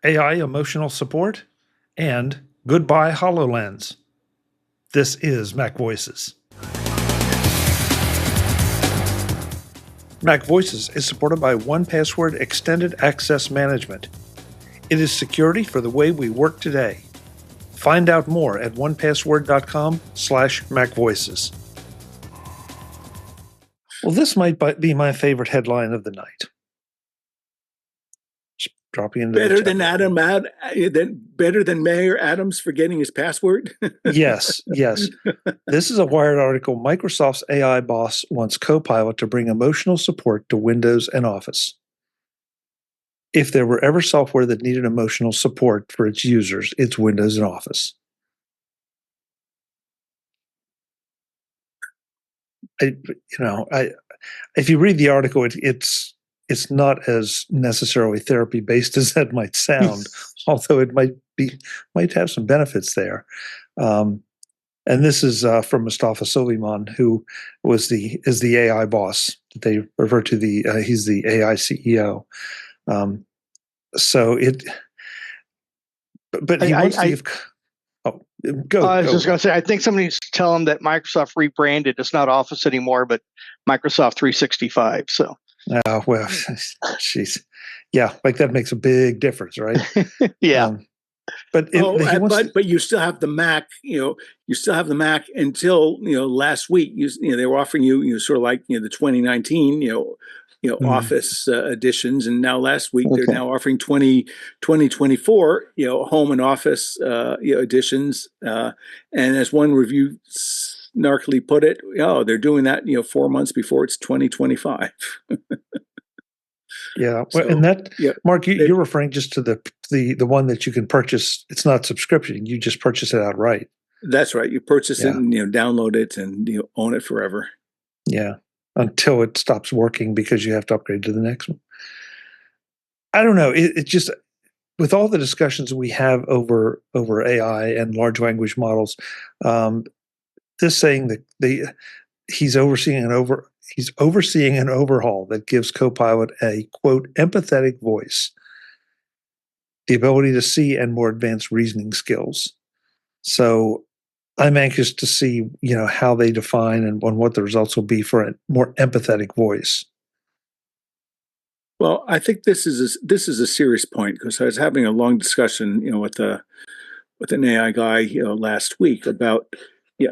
AI emotional support, and goodbye HoloLens. This is MacVoices. MacVoices is supported by 1Password Extended Access Management. It is security for the way we work today. Find out more at onepassword.com/MacVoices. Well, this might be my favorite headline of the night. Just dropping into better than better than Mayor Adams forgetting his password. Yes. This is a Wired article. Microsoft's AI boss wants Copilot to bring emotional support to Windows and Office. If there were ever software that needed emotional support for its users, it's Windows and Office. If you read the article, it's not as necessarily therapy based as that might sound, although it might have some benefits there. And this is from Mustafa Suleyman, who is the AI boss that they refer to. He's the AI CEO. But he wants to give. Oh, go. I was just going to say, I think somebody needs to tell him that Microsoft rebranded. It's not Office anymore, but Microsoft 365. So. Oh, well, jeez. Yeah, like that makes a big difference, right? Yeah. But you still have the Mac. You still have the Mac until last week. They were offering you sort of like the 2019 Office editions, and now last week they're now offering 2024 Home and Office editions. And as one review snarkily put it, they're doing that 4 months before it's 2025. Yeah, well, and that, Mark, you're referring just to the one that you can purchase. It's not subscription; you just purchase it outright. That's right. You purchase it and download it and own it forever. Yeah, until it stops working because you have to upgrade to the next one. I don't know. It just, with all the discussions we have over AI and large language models, this saying that he's overseeing an overhaul that gives Copilot a, quote, empathetic voice, the ability to see, and more advanced reasoning skills. So I'm anxious to see, how they define and what the results will be for a more empathetic voice. Well, I think this is a serious point, because I was having a long discussion, with an AI guy, last week about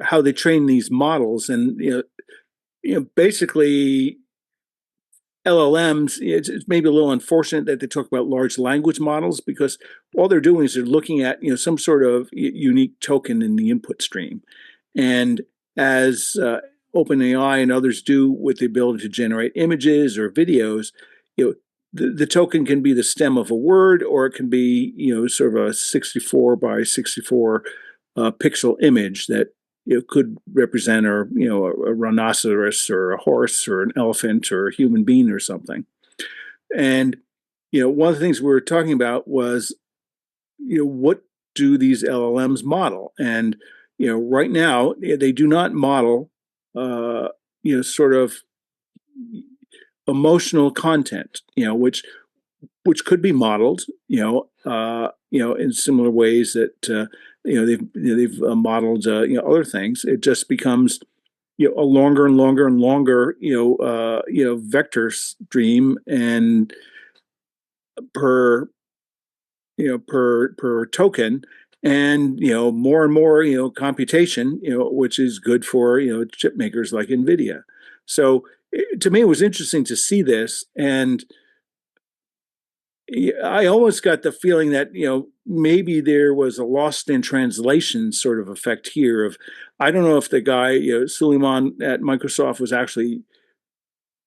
how they train these models, and basically LLMs. It's maybe a little unfortunate that they talk about large language models, because all they're doing is they're looking at some sort of unique token in the input stream, and as OpenAI and others do with the ability to generate images or videos, the token can be the stem of a word, or it can be sort of a 64 by 64 pixel image that could represent a rhinoceros or a horse or an elephant or a human being or something. And one of the things we were talking about was what do these LLMs model? And right now they do not model sort of emotional content, which could be modeled in similar ways that they've modeled other things. It just becomes a longer and longer and longer vector stream, and per token, and more and more computation, which is good for chip makers like NVIDIA. So to me, it was interesting to see this, and I almost got the feeling that maybe there was a lost in translation sort of effect here. Of, I don't know if the guy Suleyman at Microsoft was actually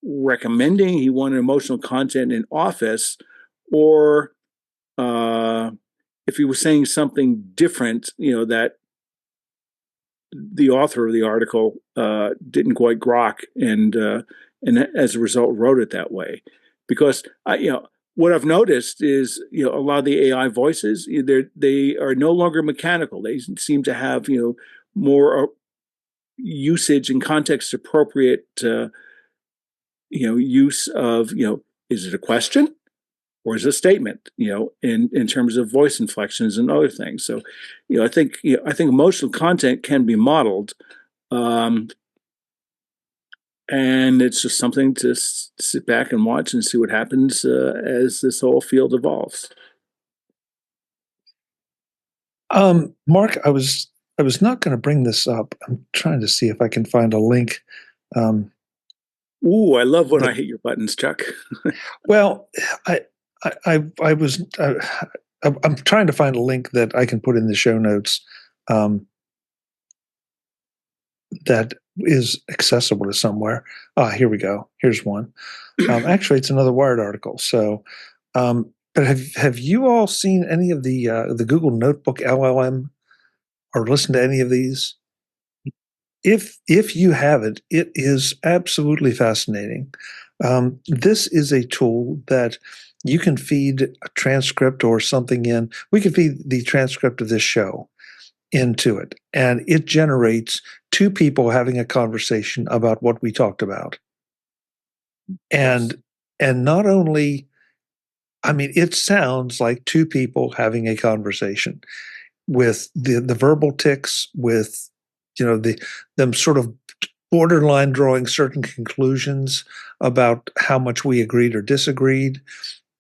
recommending he wanted emotional content in Office, or if he was saying something different, that the author of the article didn't quite grok, and as a result wrote it that way. Because what I've noticed is a lot of the AI voices, they are no longer mechanical. They seem to have more usage and context appropriate use of is it a question, or as a statement, in terms of voice inflections and other things. So, I think emotional content can be modeled, and it's just something to sit back and watch and see what happens as this whole field evolves. Mark, I was not going to bring this up. I'm trying to see if I can find a link. Ooh, I love when I hit your buttons, Chuck. Well, I was I'm trying to find a link that I can put in the show notes that is accessible to somewhere. Here we go. Here's one. Actually, it's another Wired article. So, but have you all seen any of the Google Notebook LLM or listened to any of these? If you haven't, it is absolutely fascinating. This is a tool that you can feed a transcript or something in. We can feed the transcript of this show into it, and it generates two people having a conversation about what we talked about. And not only, I mean, it sounds like two people having a conversation with the verbal tics, with them sort of borderline drawing certain conclusions about how much we agreed or disagreed.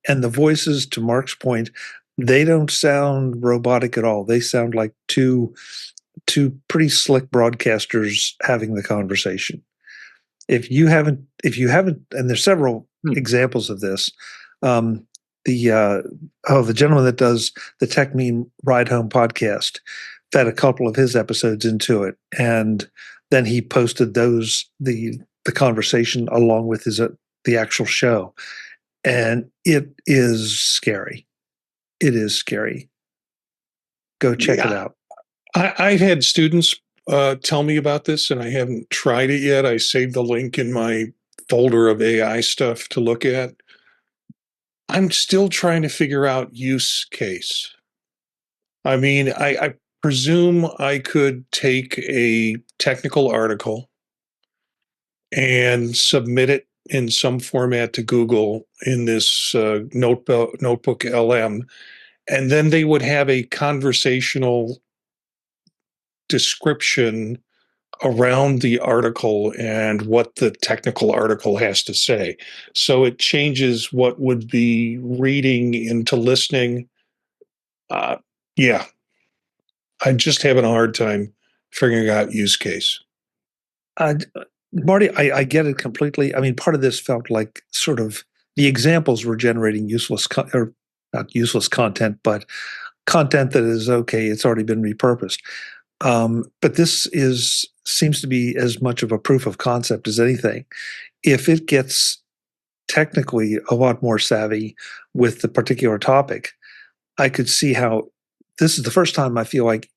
And the voices, to Mark's point, they don't sound robotic at all. They sound like two pretty slick broadcasters having the conversation. If you haven't, and there's several examples of this. The gentleman that does the Tech Meme Ride Home podcast fed a couple of his episodes into it, and then he posted the conversation along with the actual show, and it is scary. It is scary. Go check it out. I've had students tell me about this, and I haven't tried it yet. I saved the link in my folder of AI stuff to look at. I'm still trying to figure out use case. I mean, I presume I could take a technical article and submit it in some format to Google in this notebook LM, and then they would have a conversational description around the article and what the technical article has to say. So it changes what would be reading into listening. Yeah, I'm just having a hard time figuring out use case. Marty, I get it completely. I mean, part of this felt like sort of the examples were generating or not useless content, but content that is okay. It's already been repurposed. But this seems to be as much of a proof of concept as anything. If it gets technically a lot more savvy with the particular topic, I could see how this is the first time I feel like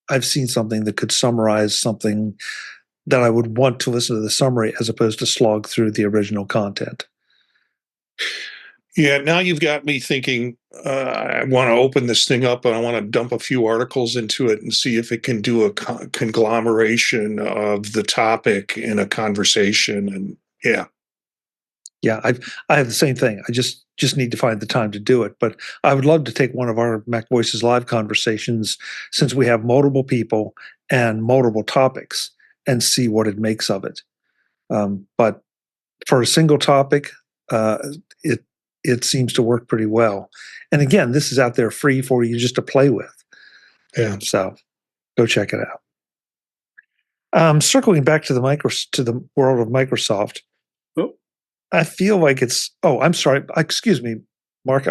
I've seen something that could summarize something that I would want to listen to the summary as opposed to slog through the original content. Yeah, now you've got me thinking I want to open this thing up and I want to dump a few articles into it and see if it can do a conglomeration of the topic in a conversation. And yeah. I have the same thing. I just need to find the time to do it. But I would love to take one of our MacVoices live conversations, since we have multiple people and multiple topics, and see what it makes of it. But for a single topic, it seems to work pretty well. And again, this is out there free for you just to play with. Yeah. So go check it out. Circling back to the world of Microsoft. Oh. I feel like it's. Oh, I'm sorry. Excuse me, Mark.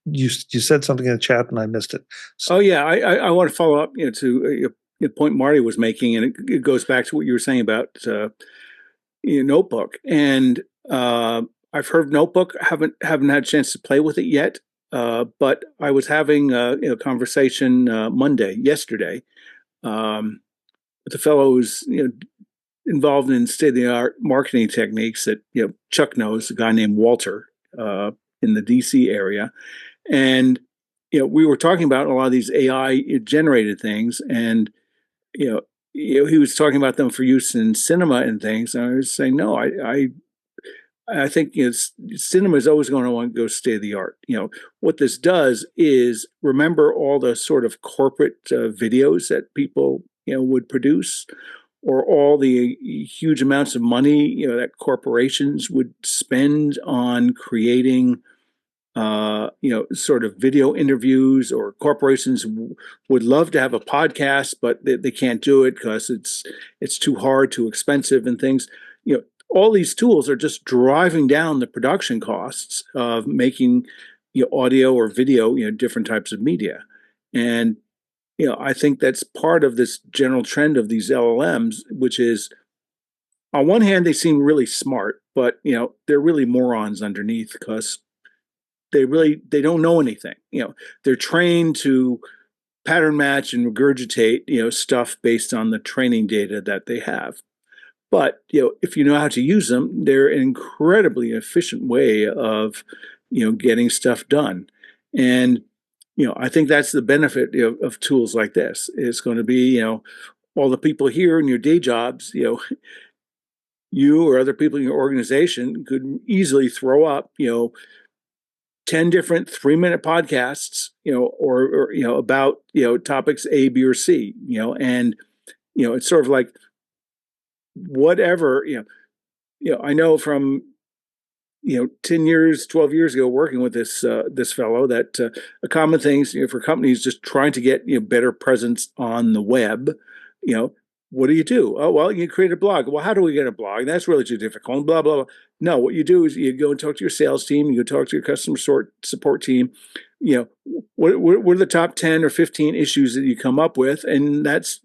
You said something in the chat and I missed it. So, I want to follow up, to the point Marty was making, and it goes back to what you were saying about Notebook. And I've heard Notebook. Haven't had a chance to play with it yet. But I was having a conversation yesterday, with a fellow who's involved in state-of-the-art marketing techniques that Chuck knows, a guy named Walter in the DC area, and we were talking about a lot of these AI generated things, and he was talking about them for use in cinema and things. And I was saying, no, I I think cinema is always going to want to go state of the art. What this does is remember all the sort of corporate videos that people would produce, or all the huge amounts of money that corporations would spend on creating sort of video interviews, or corporations would love to have a podcast, but they can't do it because it's too hard, too expensive, and things. All these tools are just driving down the production costs of making audio or video, different types of media. And I think that's part of this general trend of these LLMs, which is, on one hand, they seem really smart, but they're really morons underneath, because they don't know anything. They're trained to pattern match and regurgitate stuff based on the training data that they have. But if you know how to use them, they're an incredibly efficient way of getting stuff done. And I think that's the benefit of tools like this. It's going to be all the people here in your day jobs, you or other people in your organization could easily throw up 10 different 3-minute podcasts, or about topics A, B, or C, and it's sort of like, whatever, I know from 10 years, 12 years ago, working with this fellow, that a common thing for companies just trying to get better presence on the web, what do you do? Oh, well, you create a blog. Well, how do we get a blog? That's really too difficult. Blah, blah, blah. No, what you do is you go and talk to your sales team. You go talk to your customer support team. What are the top 10 or 15 issues that you come up with? And that's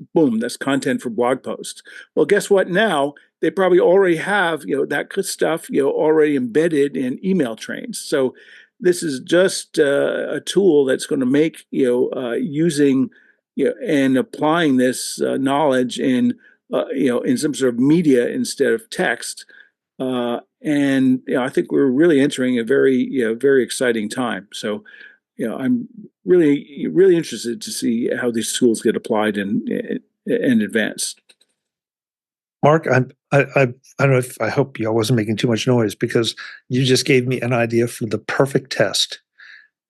content for blog posts. Well, guess what? Now they probably already have, that good stuff, already embedded in email trains. So this is just a tool that's going to make, using and applying this knowledge in some sort of media instead of text. And I think we're really entering a very exciting time. So I'm really, really interested to see how these tools get applied and advanced. Mark, I don't know if I hope I wasn't making too much noise, because you just gave me an idea for the perfect test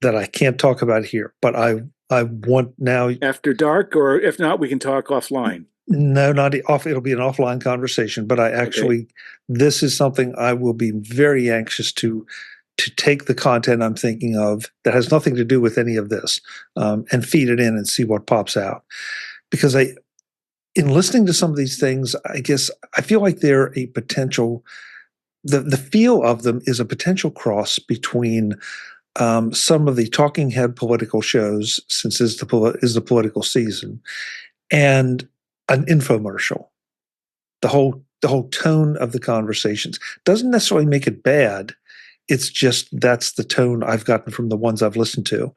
that I can't talk about here, but I want now. After dark, or if not, we can talk offline. No, not off. It'll be an offline conversation, but this is something I will be very anxious to take the content I'm thinking of that has nothing to do with any of this, and feed it in and see what pops out. Because in listening to some of these things, I guess I feel like they're a potential, the feel of them is a potential cross between some of the talking head political shows, since is the political season, and an infomercial. The whole tone of the conversations doesn't necessarily make it bad. It's just that's the tone I've gotten from the ones I've listened to.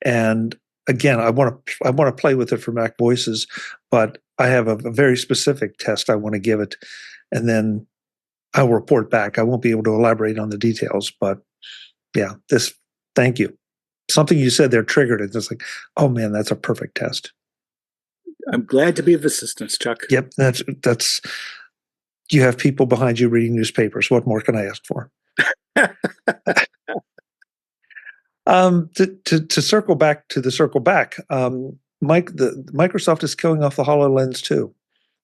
And again, I want to play with it for MacVoices, but I have a very specific test I want to give it, and then I'll report back. I won't be able to elaborate on the details, but yeah, thank you. Something you said there triggered it. It's like, oh man, that's a perfect test. I'm glad to be of assistance, Chuck. Yep, that's. You have people behind you reading newspapers. What more can I ask for? To circle back to the circle back, Microsoft is killing off the HoloLens too,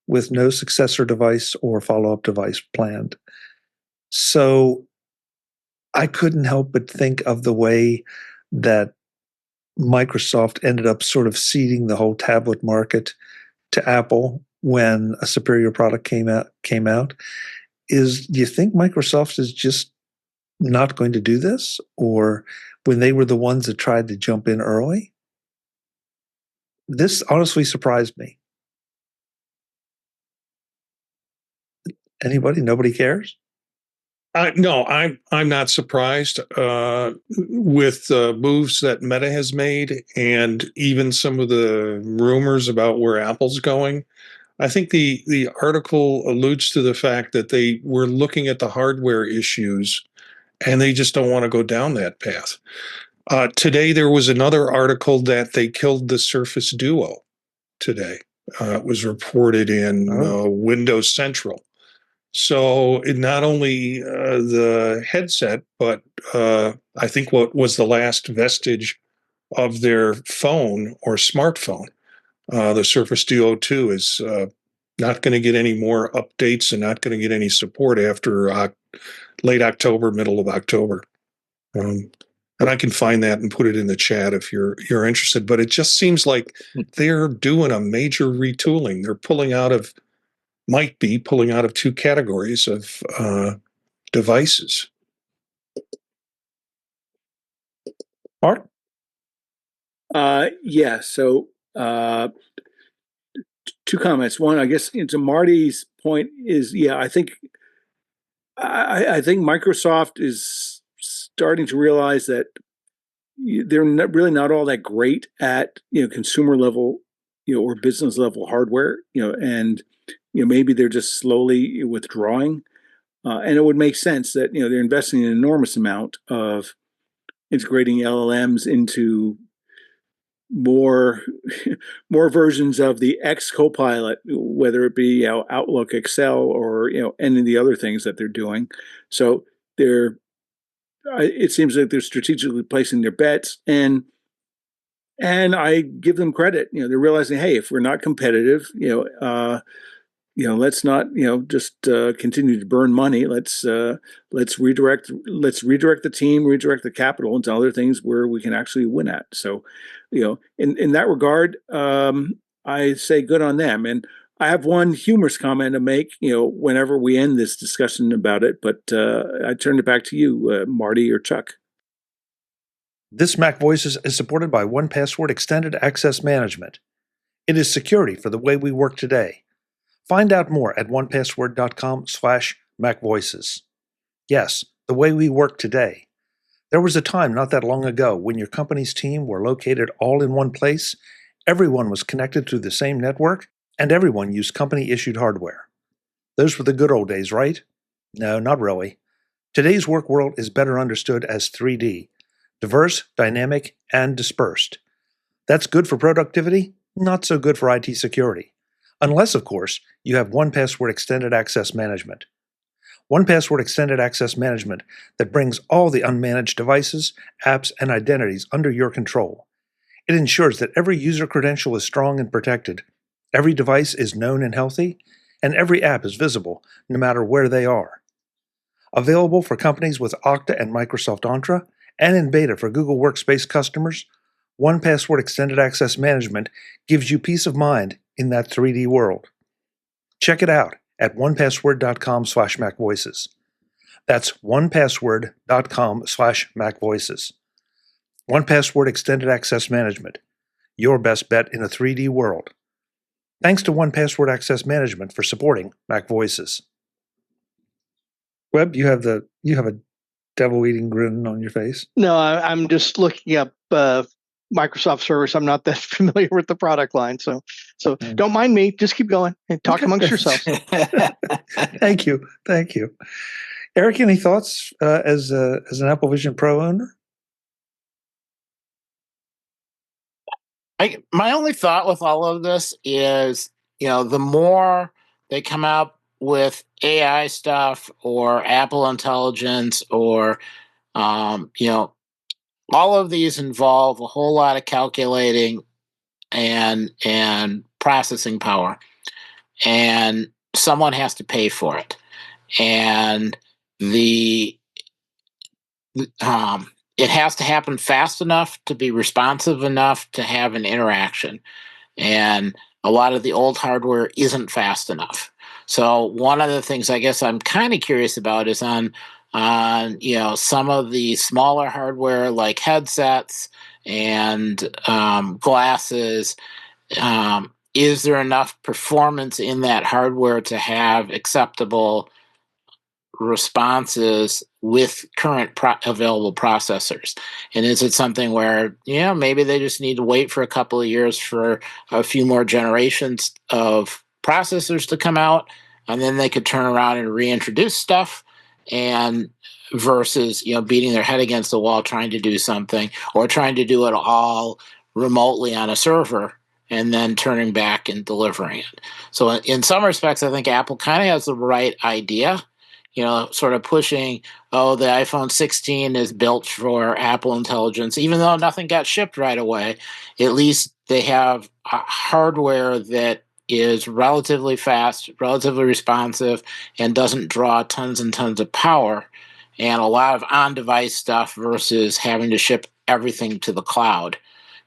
with no successor device or follow-up device planned. So I couldn't help but think of the way that Microsoft ended up sort of ceding the whole tablet market to Apple when a superior product came out. Do you think Microsoft is just not going to do this, or when they were the ones that tried to jump in early? This honestly surprised me. Anybody? Nobody cares? No, I'm not surprised with moves that Meta has made, and even some of the rumors about where Apple's going. I think the article alludes to the fact that they were looking at the hardware issues, and they just don't want to go down that path. Today, there was another article that they killed the Surface Duo today. It was reported in Windows Central. So it not only the headset, but I think what was the last vestige of their phone or smartphone, the Surface Duo 2 is not going to get any more updates and not going to get any support after late October, middle of October. And I can find that and put it in the chat if you're interested. But it just seems like they're doing a major retooling. They're might be pulling out of two categories of devices. Mark? Yeah. So two comments. One, I guess to Marty's point is, yeah, I think Microsoft is starting to realize that they're really not all that great at consumer level or business level hardware, and maybe they're just slowly withdrawing, and it would make sense that they're investing an enormous amount of integrating LLMs into more more versions of the X Copilot, whether it be Outlook, Excel, or any of the other things that they're doing. So it seems like they're strategically placing their bets, and I give them credit. They're realizing, hey, if we're not competitive, let's not just continue to burn money. Let's redirect the team, redirect the capital into other things where we can actually win at. So in that regard, I say good on them. And I have one humorous comment to make whenever we end this discussion about it, but I turn it back to you, Marty or Chuck. This MacVoices is supported by 1Password Extended Access Management. It is security for the way we work today. Find out more at onepassword.com/MacVoices. Yes, the way we work today. There was a time not that long ago when your company's team were located all in one place, everyone was connected to the same network, and everyone used company-issued hardware. Those were the good old days, right? No, not really. Today's work world is better understood as 3D. Diverse, dynamic, and dispersed. That's good for productivity, not so good for IT security. Unless, of course, you have 1Password Extended Access Management. 1Password Extended Access Management that brings all the unmanaged devices, apps, and identities under your control. It ensures that every user credential is strong and protected, every device is known and healthy, and every app is visible, no matter where they are. Available for companies with Okta and Microsoft Entra, and in beta for Google Workspace customers, 1Password Extended Access Management gives you peace of mind in that 3D world. Check it out at onepassword.com/MacVoices. That's onepassword.com/MacVoices. 1Password Extended Access Management, your best bet in a 3D world. Thanks to 1Password Access Management for supporting MacVoices. Webb, you have a devil-eating grin on your face. No, I'm just looking up Microsoft Service. I'm not that familiar with the product line, so don't mind me. Just keep going and talk amongst yourselves. Thank you. Eric, any thoughts as an Apple Vision Pro owner? My only thought with all of this is, the more they come up with AI stuff or Apple Intelligence or, all of these involve a whole lot of calculating and processing power, and someone has to pay for it. And it has to happen fast enough to be responsive enough to have an interaction. And a lot of the old hardware isn't fast enough. So one of the things I guess I'm kind of curious about is on some of the smaller hardware like headsets and glasses. Is there enough performance in that hardware to have acceptable responses with current available processors? And is it something where maybe they just need to wait for a couple of years for a few more generations of processors to come out, and then they could turn around and reintroduce stuff, and versus beating their head against the wall trying to do something, or trying to do it all remotely on a server and then turning back and delivering it. So in some respects, I think Apple kind of has the right idea, sort of pushing, oh, the iPhone 16 is built for Apple Intelligence, even though nothing got shipped right away. At least they have hardware that is relatively fast, relatively responsive, and doesn't draw tons and tons of power, and a lot of on-device stuff versus having to ship everything to the cloud.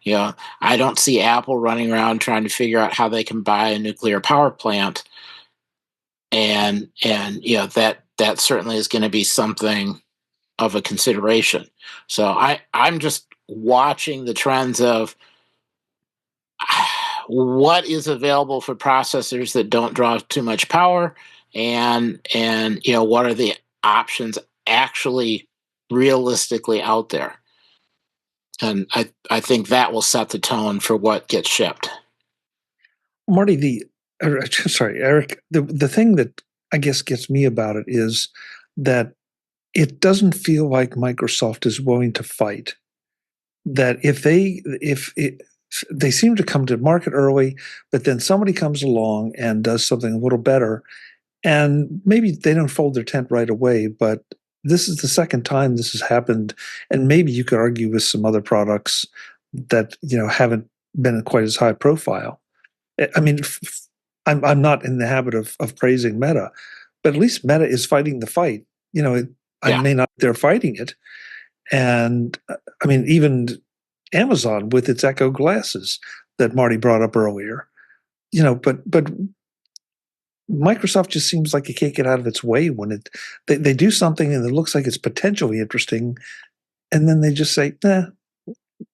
I don't see Apple running around trying to figure out how they can buy a nuclear power plant, and that certainly is going to be something of a consideration. So I'm just watching the trends of what is available for processors that don't draw too much power, and what are the options actually realistically out there. And I think that will set the tone for what gets shipped. Marty, sorry, Eric, the thing that I guess gets me about it is that it doesn't feel like Microsoft is willing to fight. That if they seem to come to market early, but then somebody comes along and does something a little better, and maybe they don't fold their tent right away, but this is the second time this has happened, and maybe you could argue with some other products that haven't been quite as high profile. I mean, I'm not in the habit of praising Meta, but at least Meta is fighting the fight. I may not be there fighting it, and I mean even Amazon with its Echo glasses that Marty brought up earlier. But Microsoft just seems like it can't get out of its way when they do something and it looks like it's potentially interesting, and then they just say, "Nah,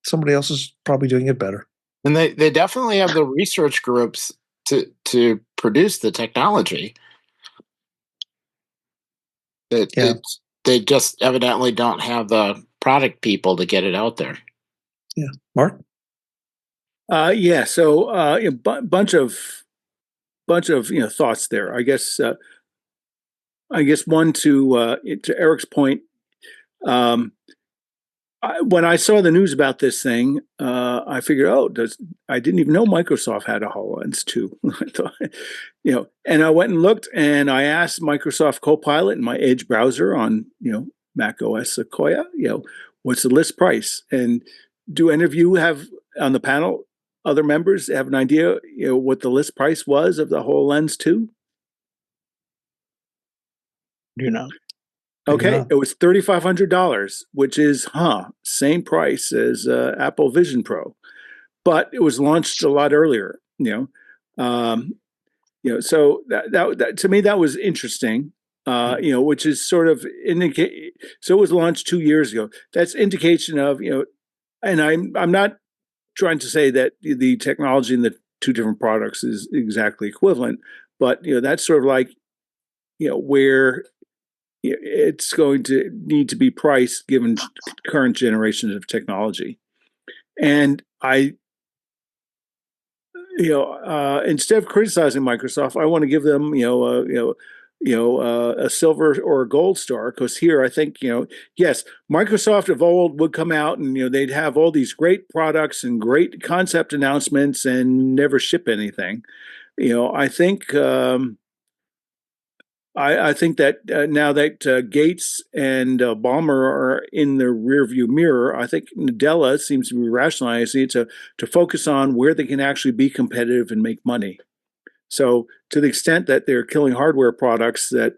somebody else is probably doing it better." And they definitely have the research groups to produce the technology. They just evidently don't have the product people to get it out there. Yeah, Mark. Yeah. So a bunch of thoughts there. I guess one to Eric's point. When I saw the news about this thing, I figured, I didn't even know Microsoft had a HoloLens too. I thought, and I went and looked, and I asked Microsoft Copilot in my Edge browser on, Mac OS Sequoia, what's the list price? And do any of you have on the panel, other members have an idea, what the list price was of the HoloLens 2? Do not. Okay, it was $3,500, which is same price as Apple Vision Pro, but it was launched a lot earlier. So that to me that was interesting. Which is sort of indicate. So it was launched 2 years ago. That's indication of and I'm not trying to say that the technology in the two different products is exactly equivalent, but that's sort of like where it's going to need to be priced given current generations of technology. And instead of criticizing Microsoft, I want to give them, a silver or a gold star, because here I think, yes, Microsoft of old would come out and they'd have all these great products and great concept announcements and never ship anything. I think. I think that now that Gates and Ballmer are in the rearview mirror, I think Nadella seems to be rationalizing it to focus on where they can actually be competitive and make money. So, to the extent that they're killing hardware products that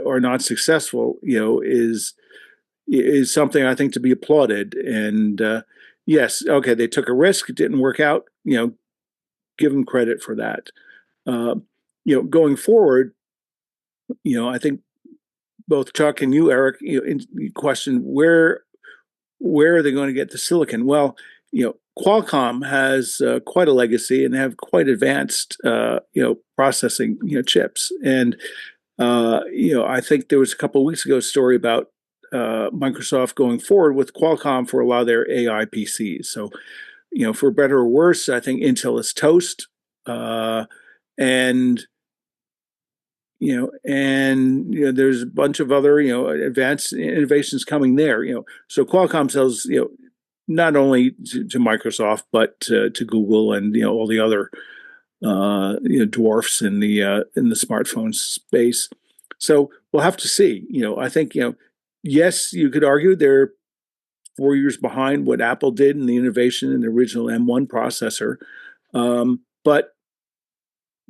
are not successful, is something I think to be applauded. And yes, okay, they took a risk; it didn't work out. Give them credit for that. Going forward. I think both Chuck and you, Eric, you question where are they going to get the silicon? Well, Qualcomm has quite a legacy and have quite advanced, processing, chips. And I think there was a couple of weeks ago a story about Microsoft going forward with Qualcomm for a lot of their AI PCs. So, for better or worse, I think Intel is toast, and there's a bunch of other, advanced innovations coming there, so Qualcomm sells, not only to Microsoft but to Google and all the other dwarfs in the smartphone space. So we'll have to see. I think yes, you could argue they're 4 years behind what Apple did in the innovation in the original M1 processor, but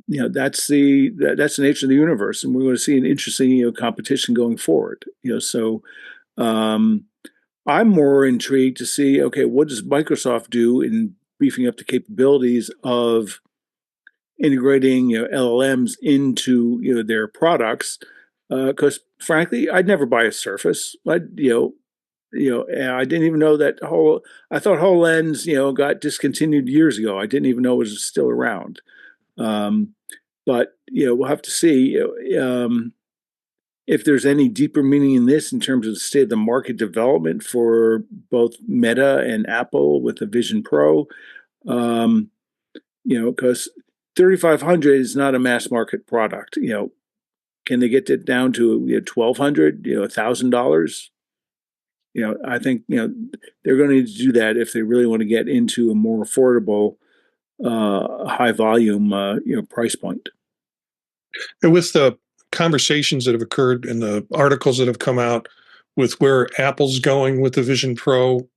that's the nature of the universe, and we're going to see an interesting competition going forward. So I'm more intrigued to see, okay, what does Microsoft do in beefing up the capabilities of integrating LLMs into their products? Because frankly, I'd never buy a Surface. I didn't even know that I thought HoloLens got discontinued years ago. I didn't even know it was still around. But we'll have to see if there's any deeper meaning in this in terms of the state of the market development for both Meta and Apple with the Vision Pro. Because 3,500 is not a mass market product. Can they get it down to $1,200, $1,000? I think they're going to need to do that if they really want to get into a more affordable, high volume, price point. And with the conversations that have occurred and the articles that have come out with where Apple's going with the Vision Pro,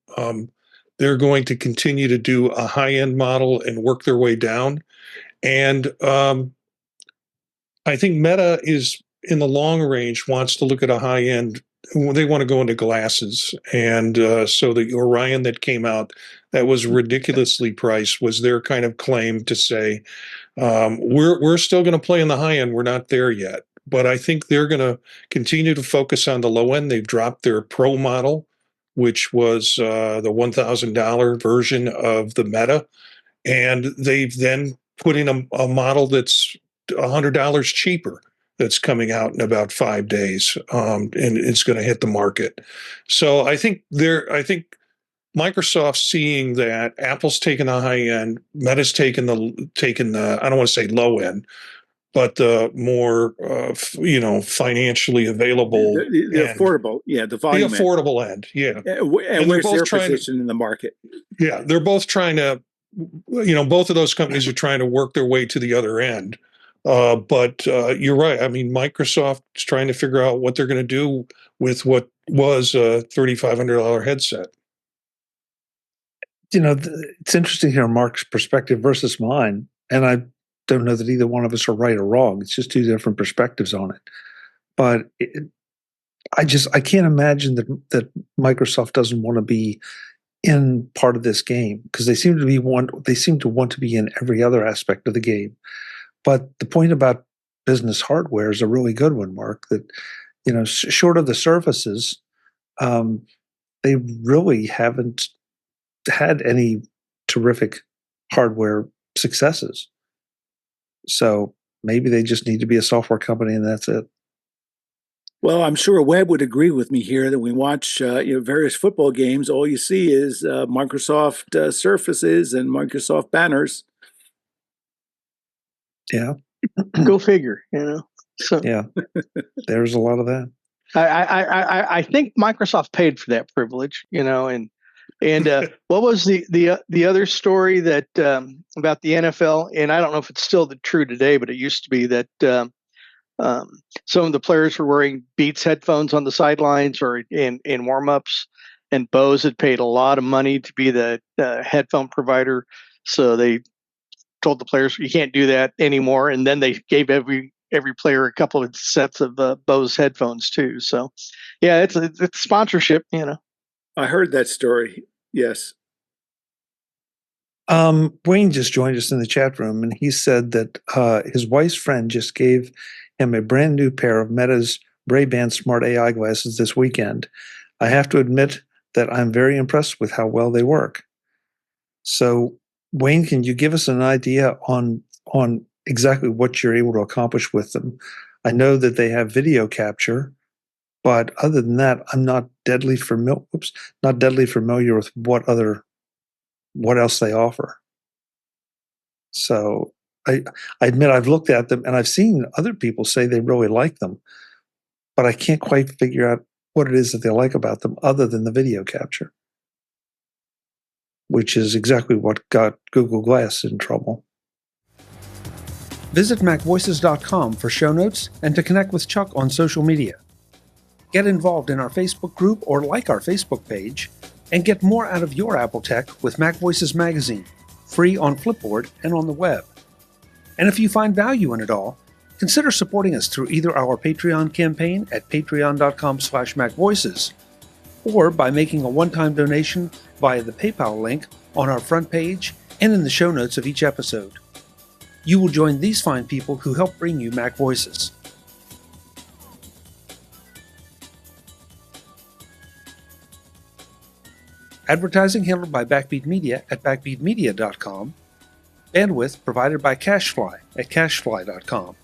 they're going to continue to do a high-end model and work their way down. And I think Meta is, in the long range, wants to look at a high-end. They want to go into glasses. And so the Orion that came out that was ridiculously priced was their kind of claim to say, we're still going to play in the high end. We're not there yet. But I think they're going to continue to focus on the low end. They've dropped their Pro model, which was the $1,000 version of the Meta. And they've then put in a model that's $100 cheaper that's coming out in about 5 days, and it's going to hit the market. So I think Microsoft's seeing that Apple's taken the high end, Meta's taken the I don't want to say low end, but the more financially available, the affordable, the volume, the affordable end, yeah. And where's their position in the market? Yeah, they're both trying to, both of those companies are trying to work their way to the other end. But you're right. I mean, Microsoft's trying to figure out what they're going to do with what was a $3,500 headset. It's interesting to hear Mark's perspective versus mine, and I don't know that either one of us are right or wrong. It's just two different perspectives on it. But I can't imagine that Microsoft doesn't want to be in part of this game, because they seem to want to be in every other aspect of the game. But the point about business hardware is a really good one, Mark, that, short of the Surfaces, they really haven't had any terrific hardware successes. So maybe they just need to be a software company and that's it. Well, I'm sure Webb would agree with me here that we watch various football games. All you see is Microsoft Surfaces and Microsoft banners. Yeah. Go figure, So yeah, there's a lot of that. I think Microsoft paid for that privilege, and what was the other story that about the NFL? And I don't know if it's still true today, but it used to be that some of the players were wearing Beats headphones on the sidelines or in warm-ups, and Bose had paid a lot of money to be the headphone provider. So they told the players, you can't do that anymore. And then they gave every player a couple of sets of Bose headphones too. So yeah, it's sponsorship, I heard that story. Yes. Wayne just joined us in the chat room, and he said that his wife's friend just gave him a brand new pair of Meta's Ray-Ban Smart AI glasses this weekend. I have to admit that I'm very impressed with how well they work. So, Wayne, can you give us an idea on exactly what you're able to accomplish with them? I know that they have video capture, but other than that, I'm not deadly familiar with what else they offer. So I admit I've looked at them and I've seen other people say they really like them, but I can't quite figure out what it is that they like about them other than the video capture. which is exactly what got Google Glass in trouble. Visit MacVoices.com for show notes and to connect with Chuck on social media. Get involved in our Facebook group or like our Facebook page, and get more out of your Apple tech with MacVoices Magazine, free on Flipboard and on the web. And if you find value in it all, consider supporting us through either our Patreon campaign at patreon.com/MacVoices, or by making a one-time donation via the PayPal link on our front page and in the show notes of each episode. You will join these fine people who help bring you Mac Voices. Advertising handled by Backbeat Media at backbeatmedia.com. Bandwidth provided by CacheFly at cachefly.com.